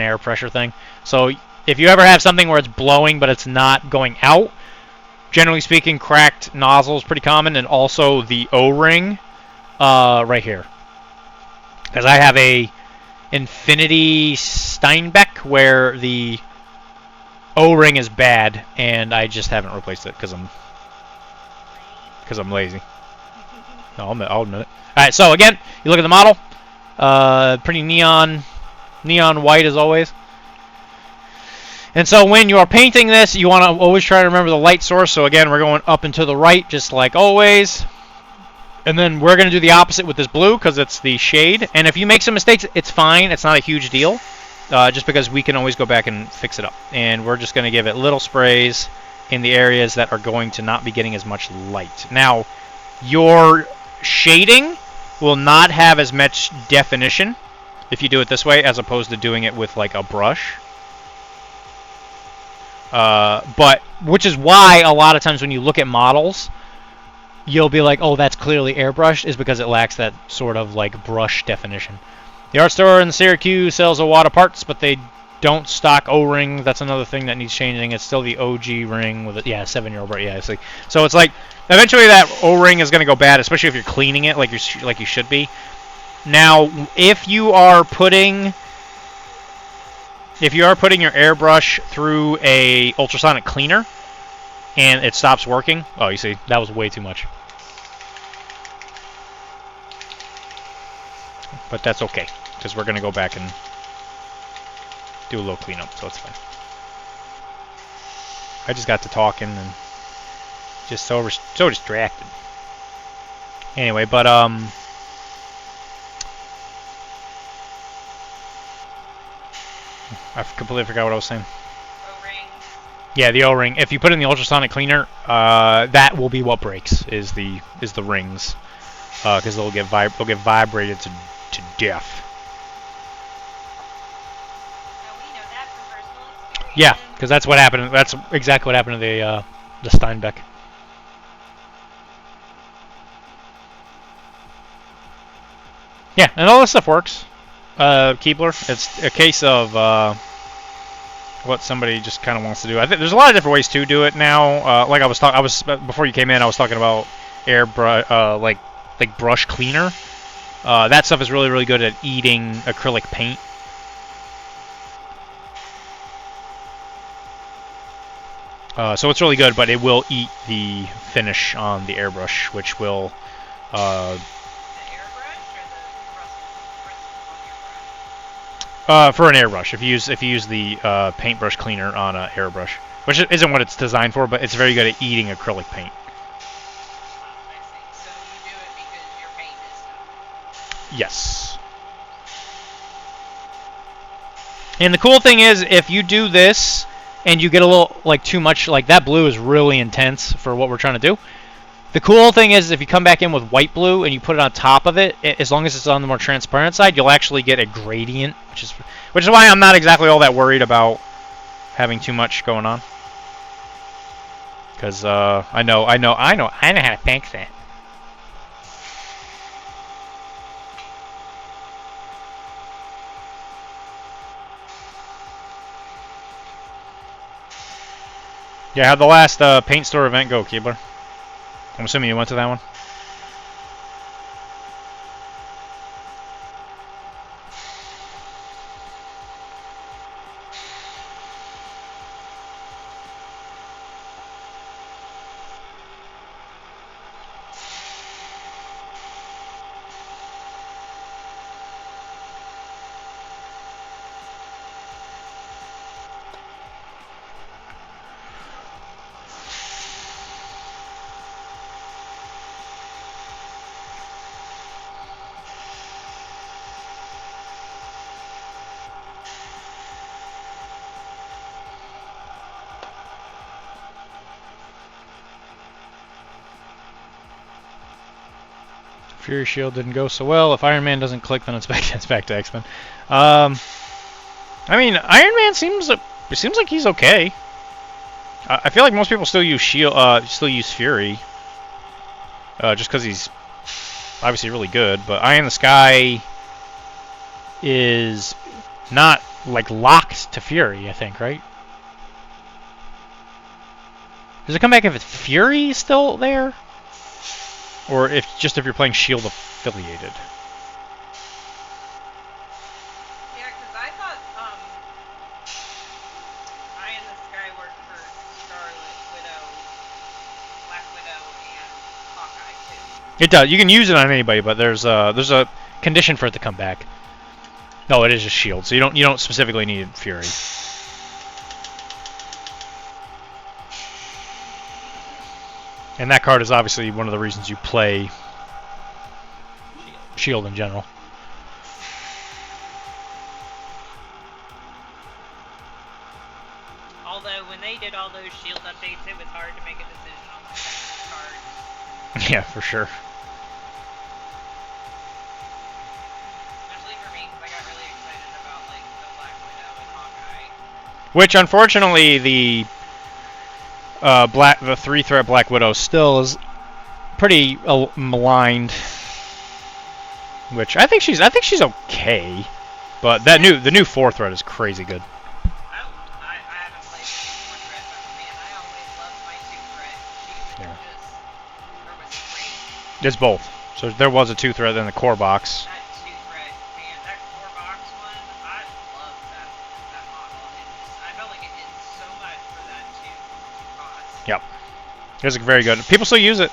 air pressure thing. So if you ever have something where it's blowing but it's not going out, generally speaking, cracked nozzle is pretty common, and also the O-ring right here. Because I have a Infinity Steinbeck where the O-ring is bad, and I just haven't replaced it because I'm lazy. No, I'll admit it. All right, so again, you look at the model, pretty neon white as always. And so when you are painting this, you want to always try to remember the light source. So again, we're going up and to the right, just like always. And then we're going to do the opposite with this blue because it's the shade. And if you make some mistakes, it's fine. It's not a huge deal. Just because we can always go back and fix it up. And we're just going to give it little sprays in the areas that are going to not be getting as much light. Now, your shading will not have as much definition if you do it this way as opposed to doing it with like a brush. But which is why a lot of times when you look at models, you'll be like, oh, that's clearly airbrushed, is because it lacks that sort of like brush definition. The art store in Syracuse sells a lot of parts, but they don't stock O-ring. That's another thing that needs changing. It's still the OG ring with a 7-year-old bright. Yeah, see. So it's like eventually that O-ring is going to go bad, especially if you're cleaning it like you should be. Now, if you are putting your airbrush through a ultrasonic cleaner and it stops working, oh, you see, that was way too much. But that's okay, because we're going to go back and do a little cleanup, so it's fine. I just got to talking and just so distracted. Anyway, but I completely forgot what I was saying. O-ring. Yeah, the O-ring. If you put in the ultrasonic cleaner, that will be what breaks. Is the rings, because they'll get vibrated to death. Now we know that from personal experience. Yeah, because that's what happened. That's exactly what happened to the Steinbeck. Yeah, and all this stuff works. Keebler. It's a case of what somebody just kind of wants to do. I think there's a lot of different ways to do it now. Like I was before you came in, I was talking about like brush cleaner. That stuff is really, really good at eating acrylic paint. So it's really good, but it will eat the finish on the airbrush, which will for an airbrush, if you use the paintbrush cleaner on an airbrush, which isn't what it's designed for, but it's very good at eating acrylic paint. I see. So you do it because your paint is done. Yes. And the cool thing is, if you do this and you get a little like too much, like that blue is really intense for what we're trying to do. The cool thing is, if you come back in with white blue and you put it on top of it, as long as it's on the more transparent side, you'll actually get a gradient, which is why I'm not exactly all that worried about having too much going on. Because I know how to fix that. Yeah, how'd the last paint store event go, Keebler? I'm assuming you went to that one? Fury Shield didn't go so well. If Iron Man doesn't click, then it's back to X-Men. I mean, Iron Man seems like he's okay. I feel like most people still use Fury, just because he's obviously really good. But Eye in the Sky is not like locked to Fury, I think, right? Does it come back if it's Fury still there? Or if you're playing Shield affiliated? Yeah, because I thought Eye in the Sky worked for Scarlet Widow, Black Widow, and Hawkeye too. It does. You can use it on anybody, but there's a condition for it to come back. No, it is just Shield, so you don't specifically need Fury. And that card is obviously one of the reasons you play Shield in general. Although when they did all those Shield updates, it was hard to make a decision on the second card. Yeah, for sure. Especially for me, because I got really excited about like the Black Widow and Hawkeye. Which, unfortunately, the 3-threat Black Widow still is pretty maligned. Which I think she's okay, but the new 4-threat is crazy good. I haven't played the 4-threat, but man, I always loved my 2-threat. She was just great. It's both. So there was a 2-threat in the core box. That 2-threat, man, that core box one, I love that model. I felt like it did so much for that 2 cost. Yep. It's very good. People still use it.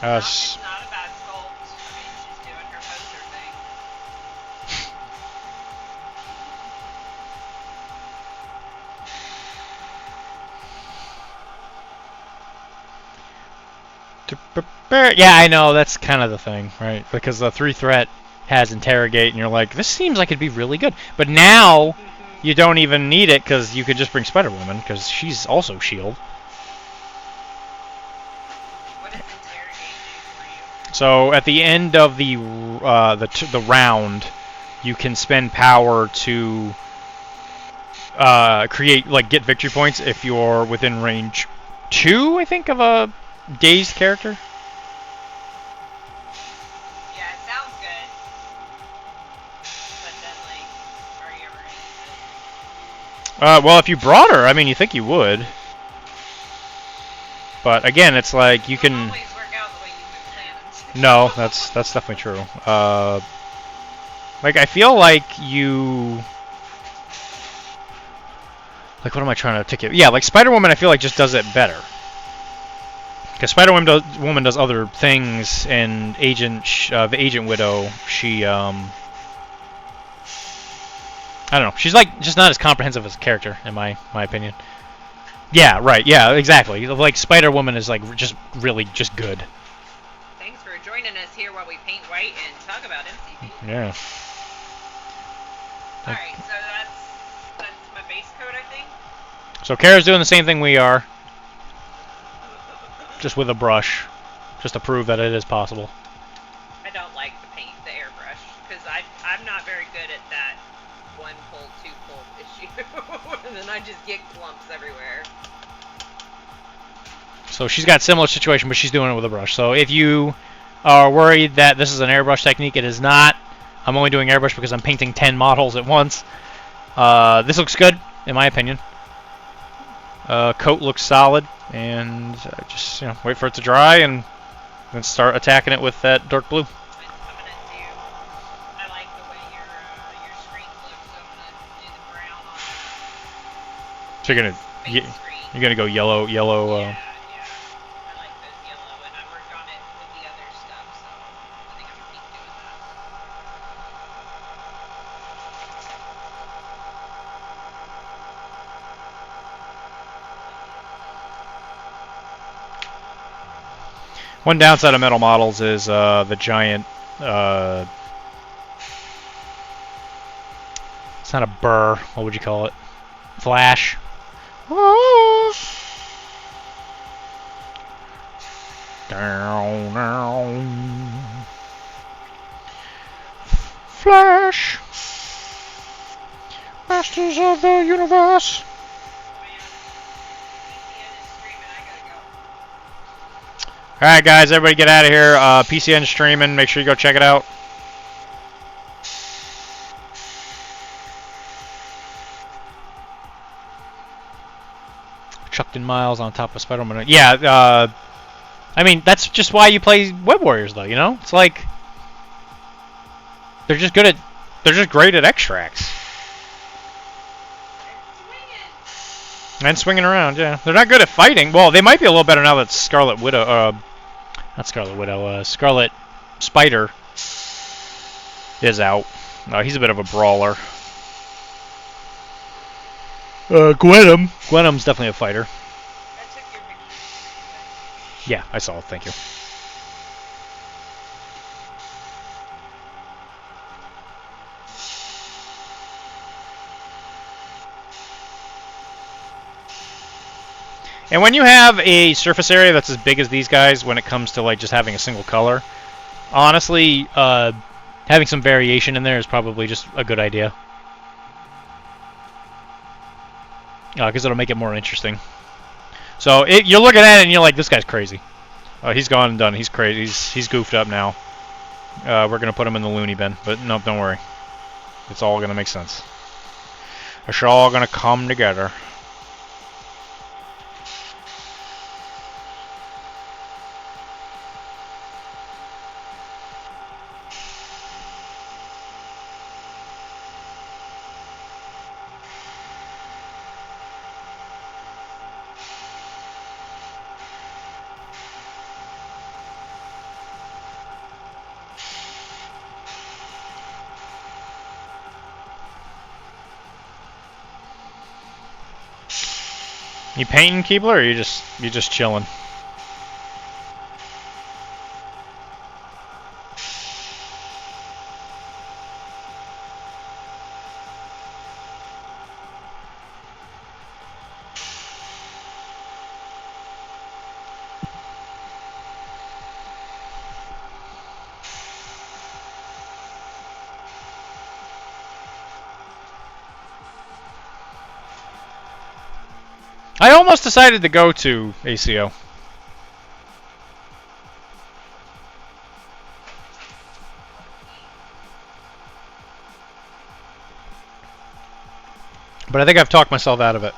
It's not a bad sculpt. I mean, she's doing her poster thing. Yeah, I know, that's kind of the thing, right? Because the 3-threat has Interrogate, and you're like, this seems like it'd be really good. But now, you don't even need it, because you could just bring Spider-Woman, because she's also Shield. What does Interrogate do for you? So, at the end of the round, you can spend power to get victory points if you're within range 2, I think, of a dazed character. Yeah, it sounds good. But then, like, are you ever gonna use it? Well, if you brought her, I mean, you think you would. But again, it's like you can. It doesn't always work out the way you've been planning. No, that's definitely true. Like I feel like you. Like, what am I trying to articulate? Yeah, like Spider-Woman, I feel like just does it better. Because Spider-Woman does other things, and the Agent Widow, she I don't know. She's like just not as comprehensive as a character, in my opinion. Yeah, right. Yeah, exactly. Like Spider-Woman is like just really just good. Thanks for joining us here while we paint white and talk about MCP. Yeah. Alright, so that's my base code, I think. So Kara's doing the same thing we are, just with a brush, just to prove that it is possible. I don't like the paint, the airbrush, because I'm not very good at that 1 pull, 2 pull issue. And then I just get clumps everywhere. So she's got a similar situation, but she's doing it with a brush. So if you are worried that this is an airbrush technique, it is not. I'm only doing airbrush because I'm painting 10 models at once. This looks good, in my opinion. Coat looks solid, and just wait for it to dry and then start attacking it with that dark blue. I like the way your screen looks, so I'm gonna do the brown on So you're gonna go yellow. Yeah, yeah. I like those yellow, and I worked on it with the other stuff, so I think I'm gonna keep doing that. One downside of metal models is the giant. It's not a burr. What would you call it? Flash. Flash. Masters of the Universe. Alright guys, everybody get out of here. PCN streaming, make sure you go check it out. Chuckton Miles on top of Spider-Man. Yeah, I mean, that's just why you play Web Warriors, though, you know? It's like... They're just good at... They're just great at extracts. And swinging around, yeah. They're not good at fighting. Well, they might be a little better now that Scarlet Widow... not Scarlet Widow, Scarlet Spider is out. He's a bit of a brawler. Gwenum's definitely a fighter. I took your picture. Yeah, I saw it. Thank you. And when you have a surface area that's as big as these guys, when it comes to like just having a single color, honestly, having some variation in there is probably just a good idea. Because it'll make it more interesting. So you're looking at it and you're like, this guy's crazy. He's gone and done. He's crazy. He's goofed up now. We're gonna put him in the loony bin, but no, don't worry. It's all gonna make sense. It's all gonna come together. You painting, Keebler, or you just chilling? I almost decided to go to ACO. But I think I've talked myself out of it.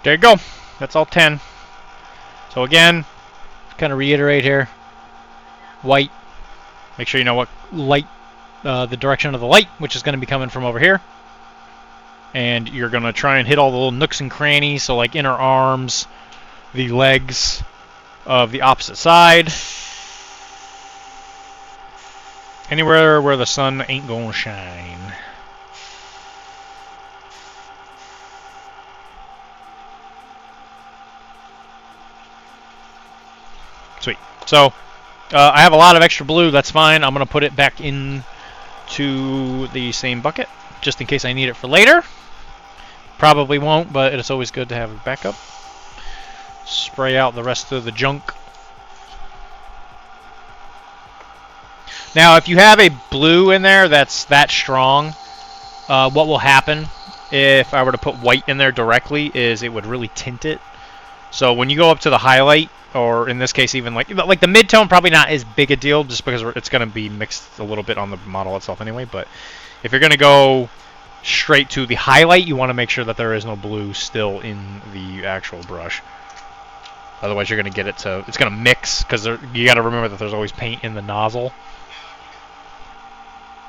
There you go. That's all 10. So again, kind of reiterate here. White. Make sure you know what light, the direction of the light, which is going to be coming from over here. And you're going to try and hit all the little nooks and crannies, so like inner arms, the legs of the opposite side. Anywhere where the sun ain't going to shine. Sweet. So, I have a lot of extra blue. That's fine. I'm going to put it back into the same bucket, just in case I need it for later. Probably won't, but it's always good to have a backup. Spray out the rest of the junk. Now, if you have a blue in there that's that strong, what will happen if I were to put white in there directly is it would really tint it. So when you go up to the highlight, or in this case even like the mid-tone, probably not as big a deal just because it's going to be mixed a little bit on the model itself anyway, but if you're going to go straight to the highlight, you want to make sure that there is no blue still in the actual brush. Otherwise you're going to get it to, it's going to mix, because you got to remember that there's always paint in the nozzle.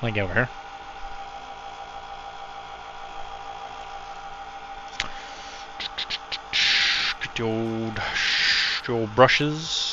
Let me get over here. Get the old brushes.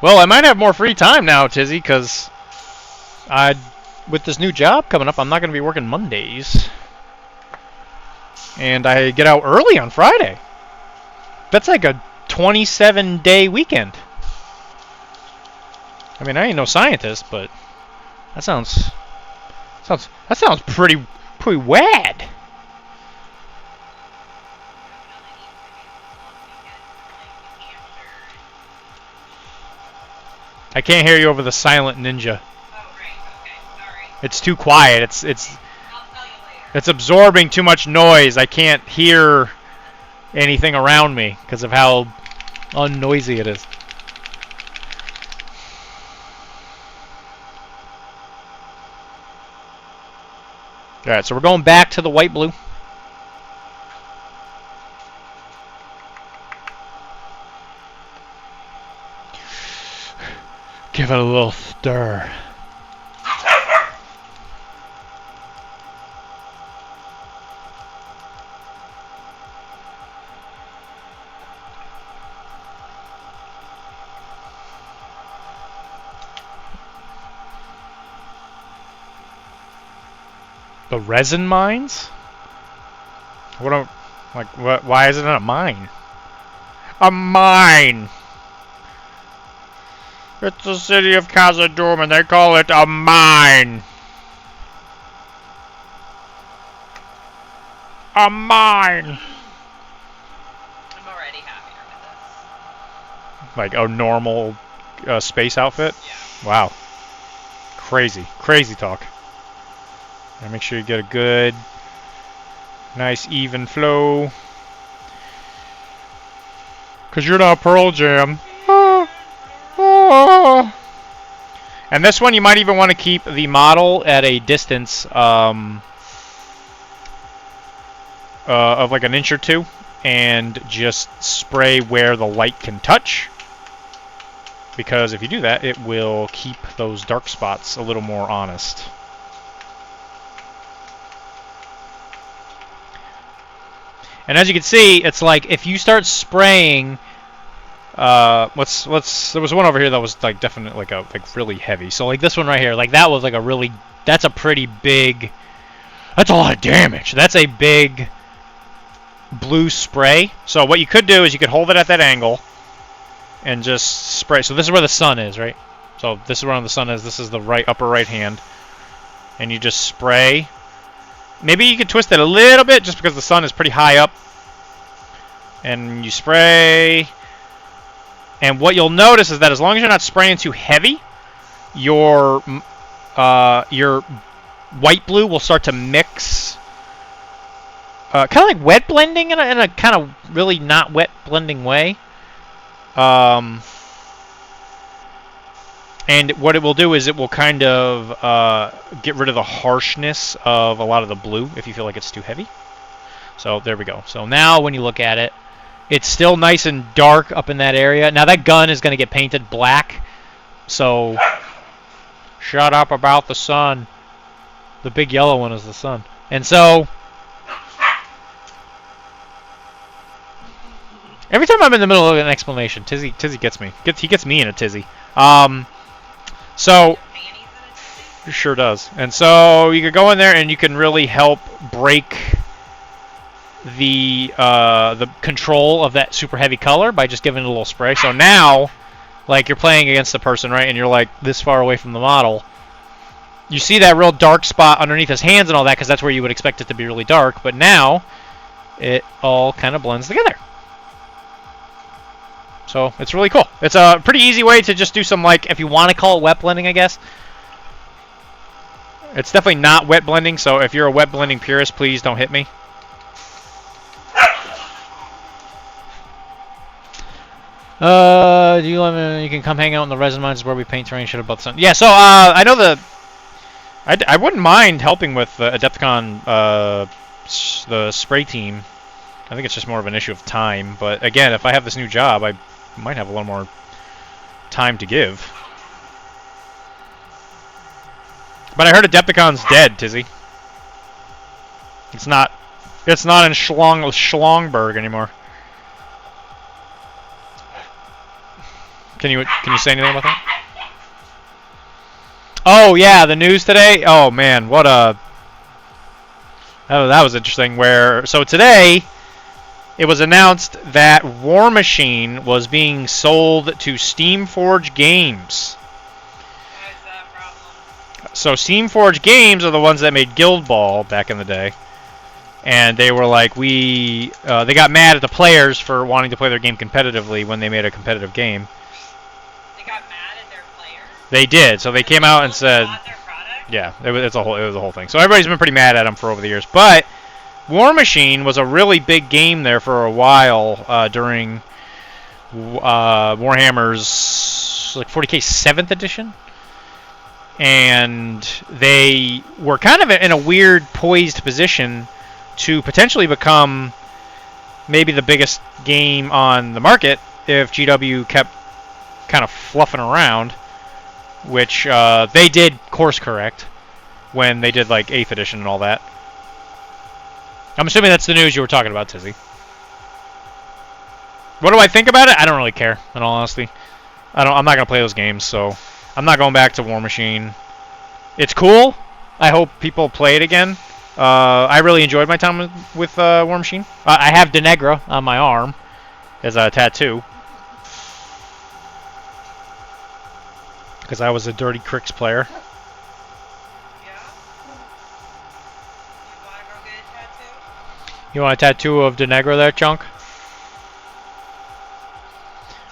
Well, I might have more free time now, Tizzy, because with this new job coming up, I'm not going to be working Mondays. And I get out early on Friday. That's like a 27-day weekend. I mean, I ain't no scientist, but that sounds pretty wad. I can't hear you over the silent ninja. Oh, right. Okay. Sorry. It's too quiet. I'll tell you later. It's absorbing too much noise. I can't hear anything around me because of how unnoisy it is. Alright, so we're going back to the white-blue. Give it a little stir. The resin mines? What? Why is it not a mine? A mine. It's the city of Khazad-dûm, and they call it a mine. A mine. I'm already happier with this. Like a normal space outfit? Yeah. Wow. Crazy talk. And make sure you get a good, nice, even flow. Because you're not Pearl Jam. And this one, you might even want to keep the model at a distance of like an inch or two, and just spray where the light can touch. Because if you do that, it will keep those dark spots a little more honest. And as you can see, it's like if you start spraying. There was one over here that was like definitely like really heavy. So like this one right here, like that was like that's a pretty big. That's a lot of damage. That's a big blue spray. So what you could do is you could hold it at that angle and just spray. So this is where the sun is, right? So this is where the sun is. This is the upper right hand, and you just spray. Maybe you could twist it a little bit just because the sun is pretty high up, and you spray. And what you'll notice is that as long as you're not spraying too heavy, your white blue will start to mix, kind of like wet blending in a kind of really not wet blending way. And what it will do is it will kind of get rid of the harshness of a lot of the blue if you feel like it's too heavy. So there we go. So now when you look at it, it's still nice and dark up in that area. Now that gun is going to get painted black. So shut up about the sun. The big yellow one is the sun. And so every time I'm in the middle of an explanation, Tizzy gets me. He gets me in a tizzy. So it sure does. And so you could go in there and you can really help break the control of that super heavy color by just giving it a little spray. So now like you're playing against a person, right, and you're like this far away from the model, you see that real dark spot underneath his hands and all that because that's where you would expect it to be really dark, but now it all kind of blends together. So it's really cool. It's a pretty easy way to just do some, like, if you want to call it wet blending, I guess. It's definitely not wet blending, so if you're a wet blending purist, please don't hit me. Do you let me, you can come hang out in the resin mines where we paint terrain shit above the sun. Yeah, so I know I wouldn't mind helping with Adepticon, the spray team. I think it's just more of an issue of time. But again, if I have this new job, I might have a little more time to give. But I heard Adepticon's dead, Tizzy. It's not in Schlongberg anymore. Can you say anything about that? Oh yeah, the news today. Oh man, what a that was interesting. So today it was announced that War Machine was being sold to Steamforge Games. Why is that a problem? So Steamforge Games are the ones that made Guild Ball back in the day, and they were like they got mad at the players for wanting to play their game competitively when they made a competitive game. They did. So they came out and said, "Yeah, it was a whole thing." So everybody's been pretty mad at them for over the years. But War Machine was a really big game there for a while during Warhammer's like 40K 7th edition, and they were kind of in a weird poised position to potentially become maybe the biggest game on the market if GW kept kind of fluffing around. Which they did course correct when they did like 8th edition and all that. I'm assuming that's the news you were talking about, Tizzy. What do I think about it? I don't really care, in all honesty. I'm not gonna play those games, so I'm not going back to War Machine. It's cool. I hope people play it again. I really enjoyed my time with War Machine. I have Denegra on my arm as a tattoo. Because I was a Dirty Cricks player. Yeah? You wanna go get a tattoo? You want a tattoo of Denegra there, Chunk?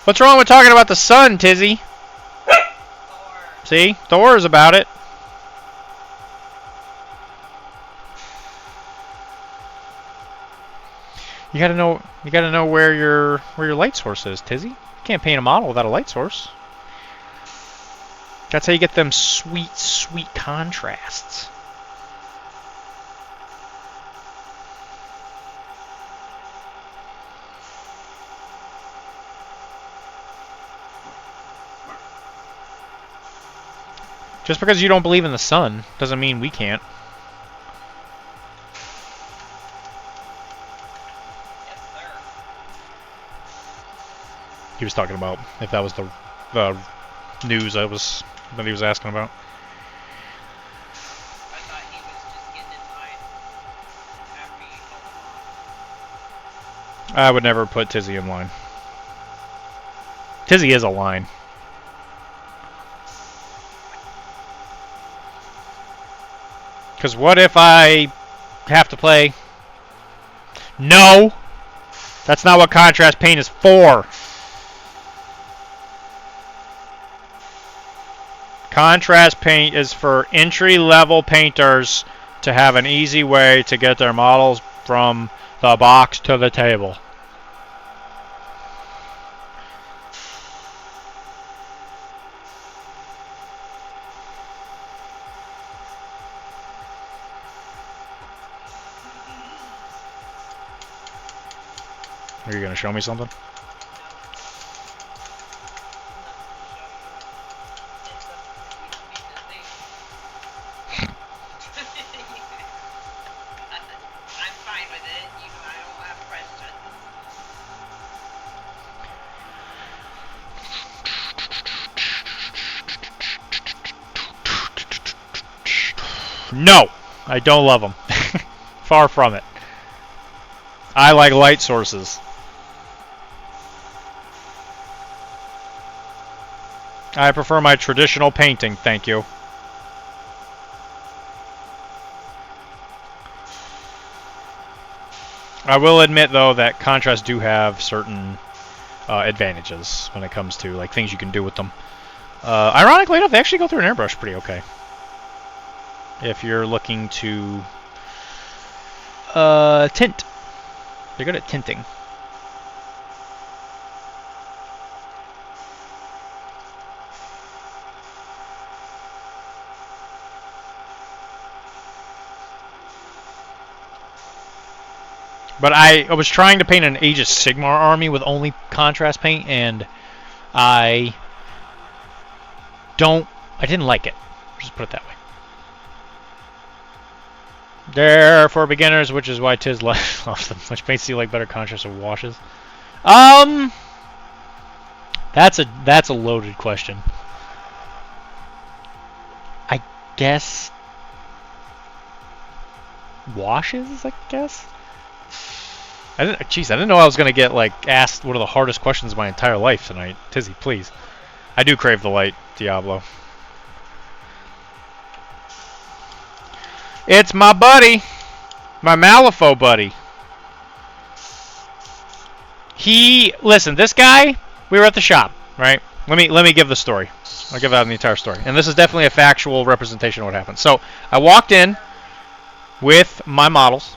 What's wrong with talking about the sun, Tizzy? Thor. See? Thor's about it. You gotta know where your light source is, Tizzy. You can't paint a model without a light source. That's how you get them sweet, sweet contrasts. Just because you don't believe in the sun doesn't mean we can't. Yes, sir. He was talking about if that was the news that he was asking about. I thought he was just getting in line after you told him off. I would never put Tizzy in line. Tizzy is a line. Because what if I have to play? No! That's not what contrast paint is for. Contrast paint is for entry-level painters to have an easy way to get their models from the box to the table. Are you going to show me something? I'm fine with it. I don't have questions. No! I don't love them. Far from it. I like light sources. I prefer my traditional painting, thank you. I will admit, though, that contrasts do have certain advantages when it comes to like things you can do with them. Ironically enough, they actually go through an airbrush pretty okay. If you're looking to tint. They're good at tinting. But I was trying to paint an Age of Sigmar army with only contrast paint, and I didn't like it. Just put it that way. They're for beginners, which is why Tiz lost them. Which paints do you like better, contrast or washes? That's a loaded question. I guess washes. I guess. I didn't know I was gonna get like asked one of the hardest questions of my entire life tonight. Tizzy, please. I do crave the light, Diablo. It's my buddy, my Malifaux buddy. Listen, this guy. We were at the shop, right? Let me give the story. I'll give out the entire story, and this is definitely a factual representation of what happened. So I walked in with my models.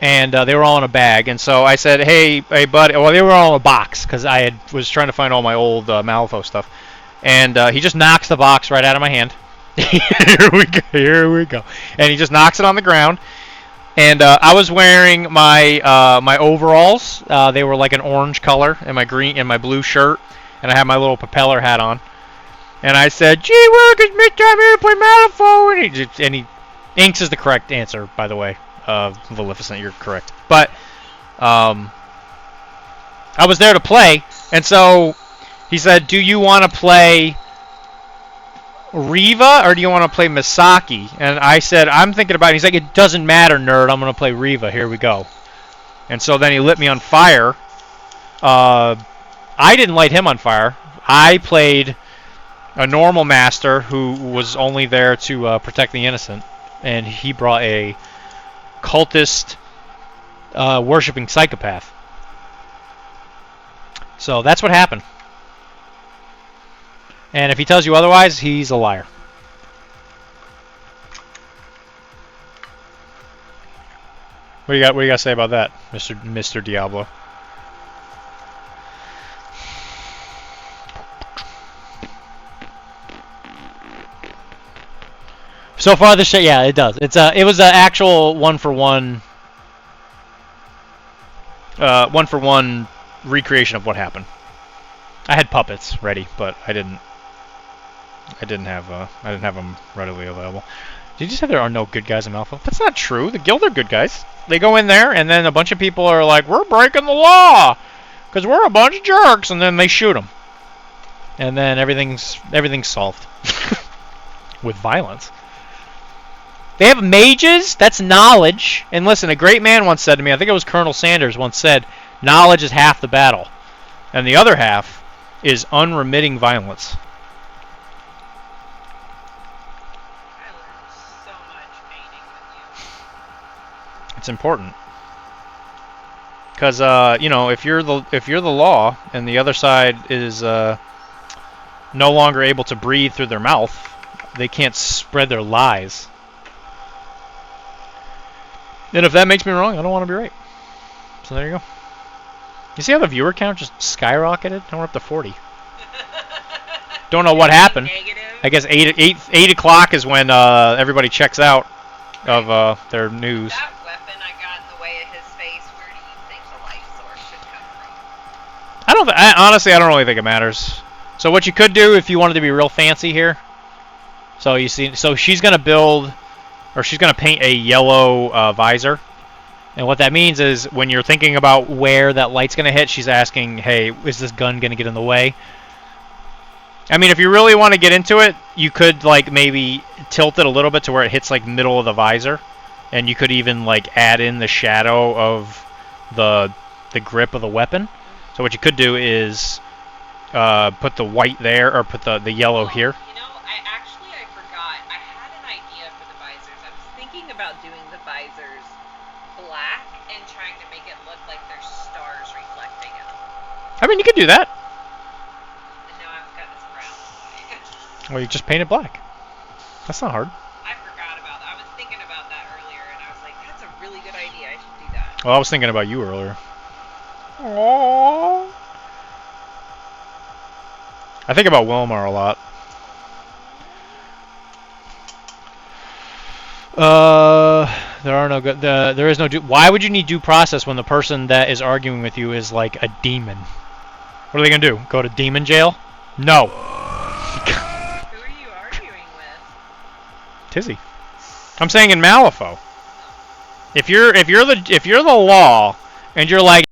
And they were all in a bag, and so I said, "Hey, buddy." Well, they were all in a box because I was trying to find all my old Malifaux stuff, and he just knocks the box right out of my hand. Here we go. And he just knocks it on the ground. And I was wearing my my overalls. They were like an orange color, and my green and my blue shirt, and I had my little propeller hat on. And I said, "Gee, Wilkes, Mr. I'm here to play Malifaux," and he inks is the correct answer, by the way. Maleficent, you're correct. But I was there to play, and so he said, "Do you want to play Riva or do you want to play Misaki?" And I said, "I'm thinking about it." He's like, "It doesn't matter, nerd. I'm going to play Riva. Here we go." And so then he lit me on fire. I didn't light him on fire. I played a normal master who was only there to protect the innocent, and he brought a cultist worshipping psychopath. So that's what happened. And if he tells you otherwise, he's a liar. What do you got to say about that, Mr. Diablo? So far, this shit, yeah, it does. It was an actual one-for-one recreation of what happened. I had puppets ready, but I didn't have them readily available. Did you say there are no good guys in Malifaux? That's not true. The guild are good guys. They go in there, and then a bunch of people are like, "We're breaking the law because we're a bunch of jerks," and then they shoot them, and then everything's solved with violence. They have mages. That's knowledge. And listen, a great man once said to me, I think it was Colonel Sanders once said, knowledge is half the battle. And the other half is unremitting violence. I learned so much painting with you. It's important. Because, if you're the law and the other side is no longer able to breathe through their mouth, they can't spread their lies. And if that makes me wrong, I don't want to be right. So there you go. You see how the viewer count just skyrocketed? Now we're up to 40. Don't know what happened. Negative. I guess 8 o'clock is when everybody checks out of their news. That weapon I got in the way of his face, where do you think the life source should come from? Honestly, I don't really think it matters. So what you could do if you wanted to be real fancy here. So you see, so she's gonna build. Or she's going to paint a yellow visor. And what that means is when you're thinking about where that light's going to hit, she's asking, hey, is this gun going to get in the way? I mean, if you really want to get into it, you could like maybe tilt it a little bit to where it hits like middle of the visor. And you could even like add in the shadow of the grip of the weapon. So what you could do is put the white there, or put the yellow here. You know, I forgot. I had an idea for the visors. I was thinking about doing the visors black and trying to make it look like there's stars reflecting in them. I mean, you could do that. And now I've got this brown line. Well, you just paint it black. That's not hard. I forgot about that. I was thinking about that earlier, and I was like, that's a really good idea. I should do that. Well, I was thinking about you earlier. Aww. I think about Wilmar a lot. There are no good. There is no. Why would you need due process when the person that is arguing with you is like a demon? What are they gonna do? Go to demon jail? No. Who are you arguing with? Tizzy. I'm saying in Malifaux. If you're the law and you're like.